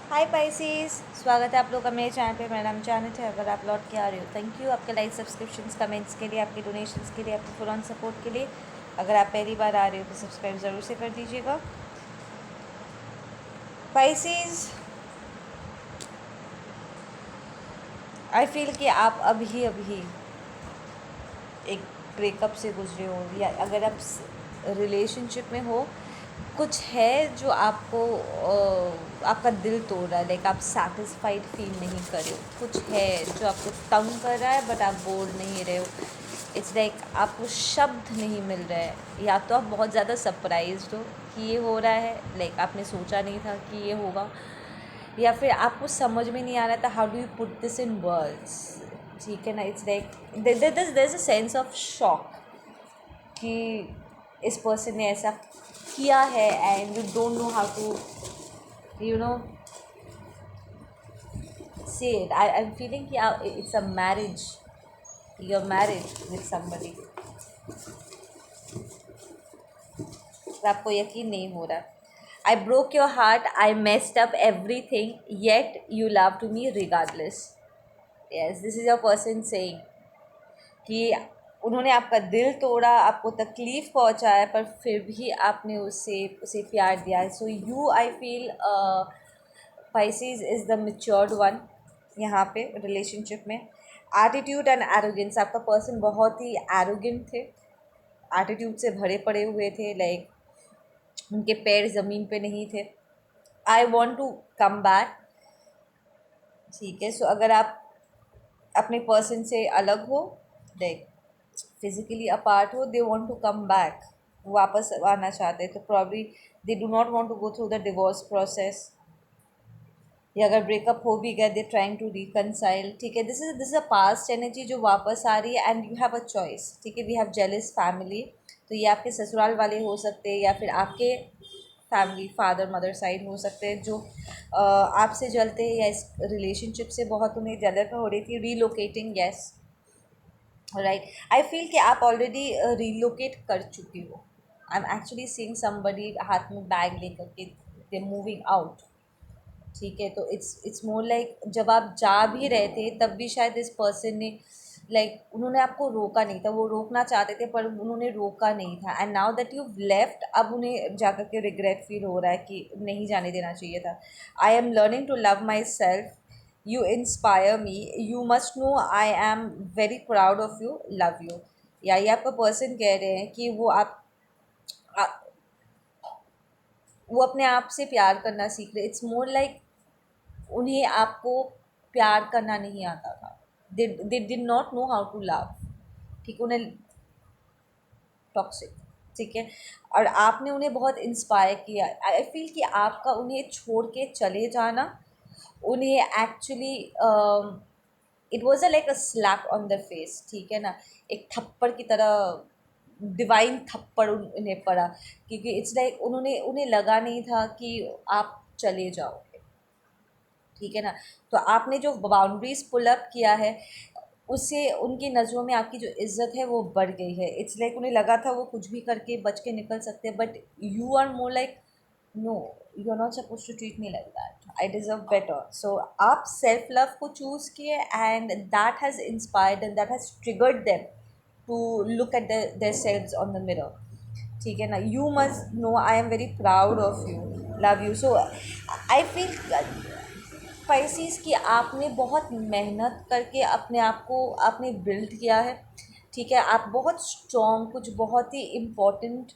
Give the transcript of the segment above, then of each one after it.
हाय Pisces, स्वागत है आप लोग का मेरे चैनल पे। मेरा नाम जानत है। अगर आप लौट के आ रहे हो, थैंक यू आपके लाइक, सब्सक्रिप्शंस, कमेंट्स के लिए, आपके डोनेशंस के लिए, आपके फुल ऑन सपोर्ट के लिए। अगर आप पहली बार आ रहे हो तो सब्सक्राइब ज़रूर से कर दीजिएगा। पाइसेस, आई फील कि आप अभी अभी एक ब्रेकअप से गुजरे हो, या अगर आप रिलेशनशिप में हो, कुछ है जो आपको आपका दिल तोड़ रहा है। लाइक आप सेटिस्फाइड फील नहीं कर रहे हो, कुछ है जो आपको तंग कर रहा है बट आप बोल नहीं रहे हो। इट्स लाइक आपको शब्द नहीं मिल रहा है, या तो आप बहुत ज़्यादा सरप्राइज्ड हो कि ये हो रहा है, लाइक आपने सोचा नहीं था कि ये होगा, या फिर आपको समझ में नहीं आ रहा था how do you put this in words. ठीक है ना, it's like there is a sense of shock कि इस पर्सन ने ऐसा किया है and you don't know how to you know say it. I am feeling कि it's a marriage, you're married with somebody, और आपको यकीन नहीं हो रहा। I broke your heart, I messed up everything, yet you love to me regardless. Yes, this is your person saying कि उन्होंने आपका दिल तोड़ा, आपको तकलीफ़ पहुंचाया, पर फिर भी आपने उसे प्यार दिया। So you, I feel Pisces is the matured one यहाँ पे रिलेशनशिप में। एटीट्यूड एंड एरोगेंस, आपका पर्सन बहुत ही एरोगेंट थे, एटीट्यूड से भरे पड़े हुए थे। लाइक उनके पैर ज़मीन पे नहीं थे। I want to come back. ठीक है, सो अगर आप अपने पर्सन से अलग हो, लाइक फिजिकली अपार्ट हो, they want to come back, वापस आना चाहते हैं, तो probably they do not want to go through the divorce process. या अगर ब्रेकअप हो भी गया, दे ट्राइंग टू रिकनसाइल। ठीक है, this is a past energy जो वापस आ रही है, and you have a choice. ठीक है, वी हैव जेलस फैमिली, तो ये आपके ससुराल वाले हो सकते हैं, या फिर आपके फैमिली फादर मदर साइड हो सकते हैं, जो आपसे जलते हैं, या इस रिलेशनशिप से बहुत उन्हें जलन हो रही थी। Relocating, yes, right. आई फील कि आप ऑलरेडी रिलोकेट कर चुकी हो। I am actually seeing somebody हाथ में बैग लेकर के दे मूविंग आउट। ठीक है, तो इट्स मोर लाइक जब आप जा भी रहे थे तब भी शायद इस पर्सन ने, लाइक उन्होंने आपको रोका नहीं था, वो रोकना चाहते थे पर उन्होंने रोका नहीं था। And now that you left, अब उन्हें जाकर के रिग्रेट फील हो रहा है कि नहीं जाने देना चाहिए था। I am learning to love myself, you inspire me, you must know I am very proud of you, love you। या ये आपका पर्सन कह रहे हैं कि आ, वो अपने आप से प्यार करना सीख रहे। इट्स मोर लाइक उन्हें आपको प्यार करना नहीं आता था। They did not know how to love. ठीक, उन्हें टॉक्सिक। ठीक है, और आपने उन्हें बहुत इंस्पायर किया। आई फील कि आपका उन्हें छोड़ के चले जाना, उन्हें actually it was a like a slap on the face. ठीक है ना, एक थप्पड़ की तरह, डिवाइन थप्पड़ उन्हें पड़ा, क्योंकि इट्स लाइक उन्हें लगा नहीं था कि आप चले जाओगे। ठीक है ना, तो आपने जो बाउंड्रीज पुल अप किया है, उससे उनकी नज़रों में आपकी जो इज़्ज़त है वो बढ़ गई है। इट्स लाइक उन्हें लगा था वो कुछ भी करके बच के निकल सकते हैं, but you are more like no, you are not suppose to treat me like that, I deserve better. So आप सेल्फ लव को चूज़ किए, and that has inspired and that has triggered them to look at their selves on the mirror. ठीक है ना, you must know I am very proud of you, love you. So I feel Pisces कि आपने बहुत मेहनत करके अपने आप को आपने बिल्ड किया है। ठीक है, आप बहुत स्ट्रॉन्ग, कुछ बहुत ही इम्पोर्टेंट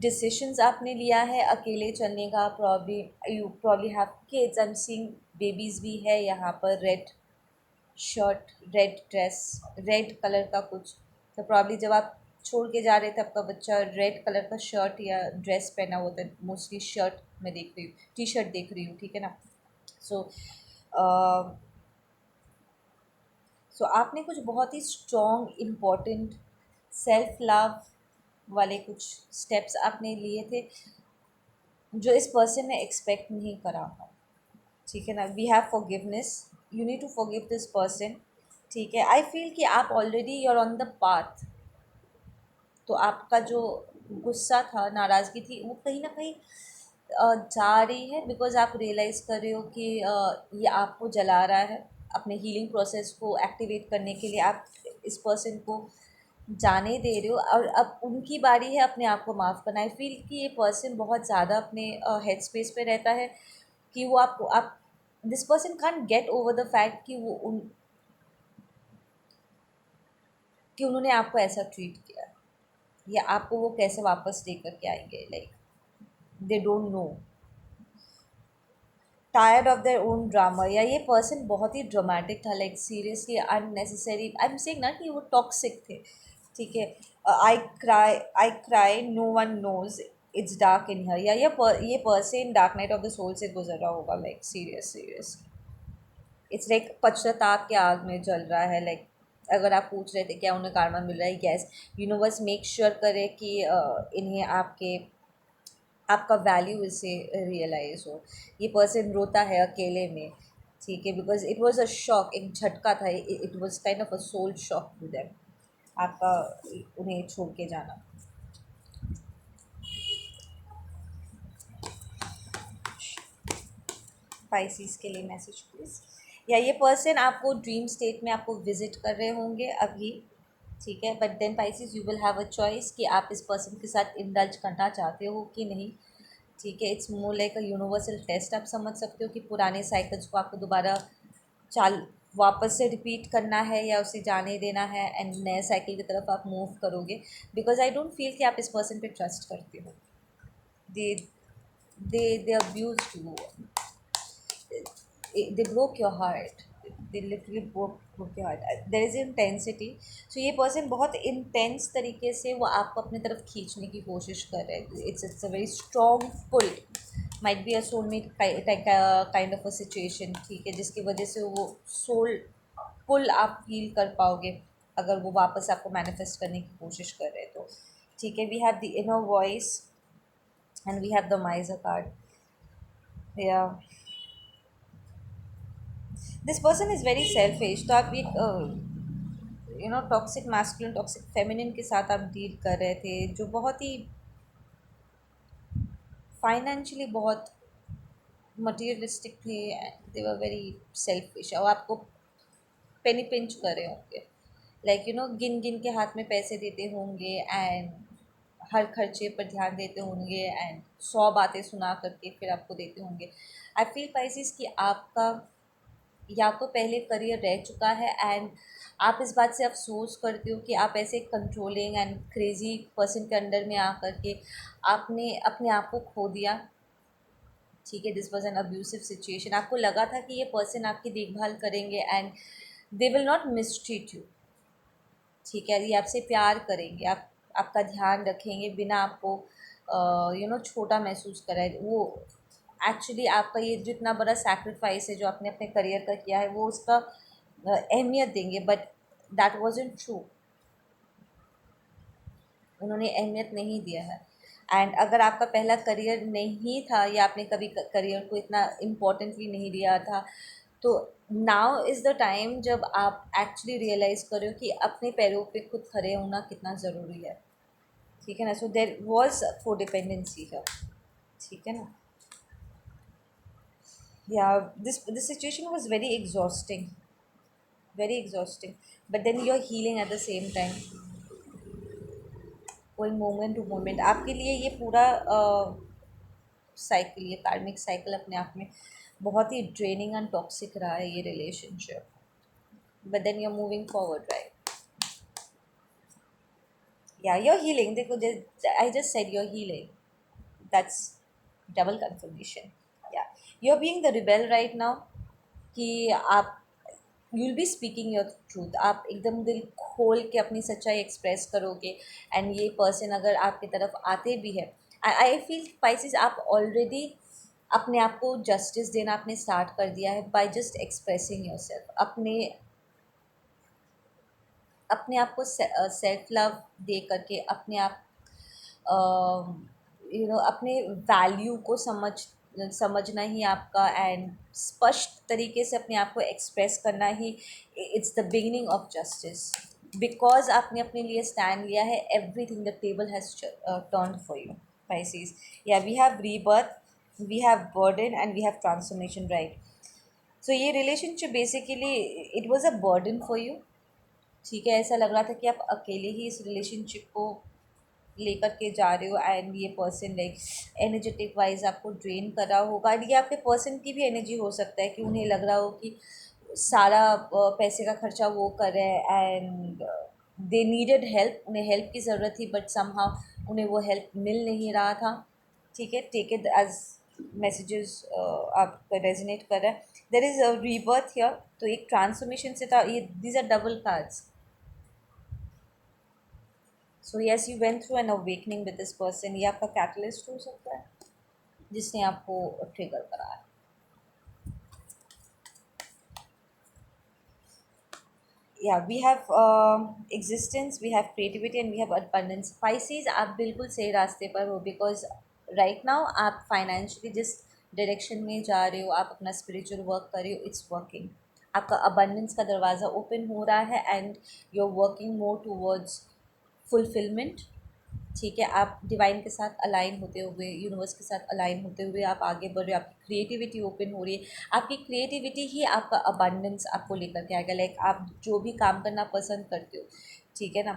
डिसीशंस आपने लिया है अकेले चलने का। Probably you probably have kids, I am seeing babies भी है यहाँ पर। Red shirt, red dress, red colour का कुछ, तो प्रॉब्ली जब आप छोड़ के जा रहे थे आपका बच्चा रेड कलर का शर्ट या ड्रेस पहना हुआ था। मोस्टली शर्ट मैं देख रही हूँ, टी शर्ट देख रही हूँ। ठीक है ना, सो सो आपने कुछ बहुत ही स्ट्रॉन्ग इम्पोर्टेंट सेल्फ लव वाले कुछ स्टेप्स आपने लिए थे, जो इस पर्सन ने एक्सपेक्ट नहीं करा था। ठीक है ना, we have forgiveness, you need to forgive this person. ठीक है, आई फील कि आप already you are on the path, तो आपका जो गुस्सा था, नाराज़गी थी, वो कहीं ना कहीं जा रही है बिकॉज आप रियलाइज़ कर रहे हो कि ये आपको जला रहा है। अपने हीलिंग प्रोसेस को एक्टिवेट करने के लिए आप इस पर्सन को जाने दे रहे हो और अब उनकी बारी है अपने आप को माफ़ करना। आई फील कि ये पर्सन बहुत ज़्यादा अपने हेड स्पेस पे रहता है कि वो आपको आप this person can't get over the fact कि उन्होंने आपको ऐसा ट्रीट किया या आपको वो कैसे वापस लेकर के आएंगे। Like they don't know, tired of their own drama, या ये पर्सन बहुत ही ड्रामेटिक था। Like seriously unnecessary, I am saying ना कि वो टॉक्सिक थे। ठीक है, I cry no one knows it's dark in her, या ये person dark night of the soul से गुजर रहा होगा। लाइक सीरियस इट्स लाइक पश्चाताप के आग में जल रहा है। लाइक अगर आप पूछ रहे थे क्या उन्हें karma मिल रहा है, यस यूनिवर्स मेक श्योर करे कि इन्हें आपका वैल्यू इससे रियलाइज़ हो। ये पर्सन रोता है अकेले में, ठीक है, because it was a shock, एक झटका था। It was kind of a soul shock to them, आपका उन्हें छोड़ के जाना। स्पाइसीज के लिए मैसेज प्लीज़। या ये पर्सन आपको ड्रीम स्टेट में आपको विजिट कर रहे होंगे अभी, ठीक है, but then Pisces you will have a choice कि आप इस पर्सन के साथ इंडल्ज करना चाहते हो कि नहीं। ठीक है, it's more like a universal test, आप समझ सकते हो कि पुराने साइकिल्स को आपको दोबारा चाल वापस से रिपीट करना है या उसे जाने देना है एंड नए साइकिल की तरफ आप मूव करोगे। बिकॉज आई डोंट फील कि आप इस पर्सन पे ट्रस्ट करते हो। They they abuse you, they broke your heart, they literally broke your heart. There is intensity, so ये person बहुत intense तरीके से वो आपको अपने तरफ खींचने की कोशिश कर रहे हैं। It's a very strong pull, might be a soulmate kind of a situation, ठीक है, जिसकी वजह से वो soul pull आप फील कर पाओगे अगर वो वापस आपको मैनिफेस्ट करने की कोशिश कर रहे हैं तो। ठीक है, we have the inner voice and we have the major card. या this person is very selfish, तो आप एक टॉक्सिक मैस्कुलिन टॉक्सिक फेमिनिन के साथ आप डील कर रहे थे जो बहुत ही फाइनेंशियली बहुत मटीरियलिस्टिक थे। दे वर वेरी सेल्फिश और आपको पेनी पिंच कर रहे होंगे। लाइक गिन गिन के हाथ में पैसे देते होंगे एंड हर खर्चे पर ध्यान देते होंगे एंड 100 बातें सुना करके फिर आपको देते होंगे। आई फील पाइसिस कि आपका या तो पहले करियर रह चुका है एंड आप इस बात से अफसोस करते हो कि आप ऐसे कंट्रोलिंग एंड क्रेज़ी पर्सन के अंडर में आकर के आपने अपने आप को खो दिया। ठीक है, this was an abusive situation. आपको लगा था कि ये पर्सन आपकी देखभाल करेंगे and they will not mistreat you. ठीक है, ये आपसे प्यार करेंगे, आपका ध्यान रखेंगे बिना आपको छोटा महसूस कराए। वो एक्चुअली आपका ये जो इतना बड़ा सैक्रिफाइस है जो आपने अपने करियर का किया है वो उसका अहमियत देंगे, बट दैट वाजंट ट्रू। उन्होंने अहमियत नहीं दिया है। एंड अगर आपका पहला करियर नहीं था या आपने कभी करियर को इतना इम्पोर्टेंटली नहीं दिया था तो नाउ इज़ द टाइम जब आप एक्चुअली रियलाइज़ करो कि अपने पैरों पे खुद खड़े होना कितना ज़रूरी है। ठीक है ना, so there was for dependency है। ठीक है ना, या this situation was very exhausting but then you are healing at the same time, कोई मोमेंट टू मोमेंट आपके लिए ये पूरा साइकिल, ये कार्मिक साइकिल अपने आप में बहुत ही ड्रेनिंग एंड टॉक्सिक रहा है ये relationship, but then you are moving forward, right. या यू आर हीलिंग, देखो I just said you are healing, that's double confirmation. या you are being the rebel right now कि आप you will be speaking your truth, आप एकदम दिल खोल के अपनी सच्चाई एक्सप्रेस करोगे एंड ये पर्सन अगर आपकी तरफ आते भी है, आई फील पाइसिस आप ऑलरेडी अपने आप को जस्टिस देना आपने स्टार्ट कर दिया है by just expressing your self. अपने आप को सेल्फ लव दे करके अपने आप अपने वैल्यू को समझना ही आपका एंड स्पष्ट तरीके से अपने आप को एक्सप्रेस करना ही it's the beginning of justice. Because आपने अपने लिए स्टैंड लिया है, everything the table has turned for you Pisces. या we have rebirth, we have burden and we have transformation, right? So ये relationship basically it was a burden for you, ठीक है? ऐसा लग रहा था कि आप अकेले ही इस रिलेशनशिप को लेकर के जा रहे हो, एंड ये पर्सन लाइक एनर्जेटिक वाइज आपको ड्रेन कर रहा होगा। ये आपके पर्सन की भी एनर्जी हो सकता है कि उन्हें लग रहा हो कि सारा पैसे का खर्चा वो कर रहे हैं, एंड दे नीडेड हेल्प, उन्हें हेल्प की ज़रूरत थी, बट समहाउ उन्हें वो हेल्प मिल नहीं रहा था, ठीक है? टेक इट एज मैसेजेस आप रेजोनेट कर रहा है। There is a rebirth here, तो एक ट्रांसफॉर्मेशन से था ये, these are double cards. So yes, you went through an awakening with this person, ये आपका कैटलिस्ट हो सकता है जिसने आपको ट्रिगर करा है। Yeah, we have existence, we have creativity and we have abundance. Pisces, आप बिल्कुल सही रास्ते पर हो, बिकॉज राइट नाउ आप फाइनेंशियली जिस डायरेक्शन में जा रहे हो, आप अपना स्पिरिचुअल वर्क कर रहे हो, इट्स वर्किंग। आपका अबंडेंस का दरवाज़ा ओपन हो रहा है and you are working more towards fulfilment, ठीक है? आप डिवाइन के साथ अलाइन होते हुए, यूनिवर्स के साथ अलाइन होते हुए आप आगे बढ़ रहे हो, आपकी क्रिएटिविटी ओपन हो रही है। आपकी क्रिएटिविटी ही आपका अबंडेंस आपको लेकर के आएगा। लाइक आप जो भी काम करना पसंद करते हो, ठीक है ना,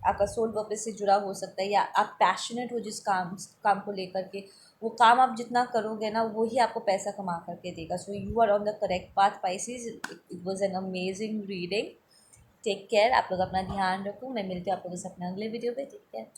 आपका सोल पर्पस से जुड़ा हो सकता है, या आप पैशनेट हो जिस काम काम को लेकर के, वो काम आप जितना करोगे ना वही आपको पैसा कमा करके देगा। So you are on the correct path Pisces. It was an amazing reading. Take care, आप लोग अपना ध्यान रखो। मैं मिलती हूँ आप लोगों से अपने अगले वीडियो पे। Take care.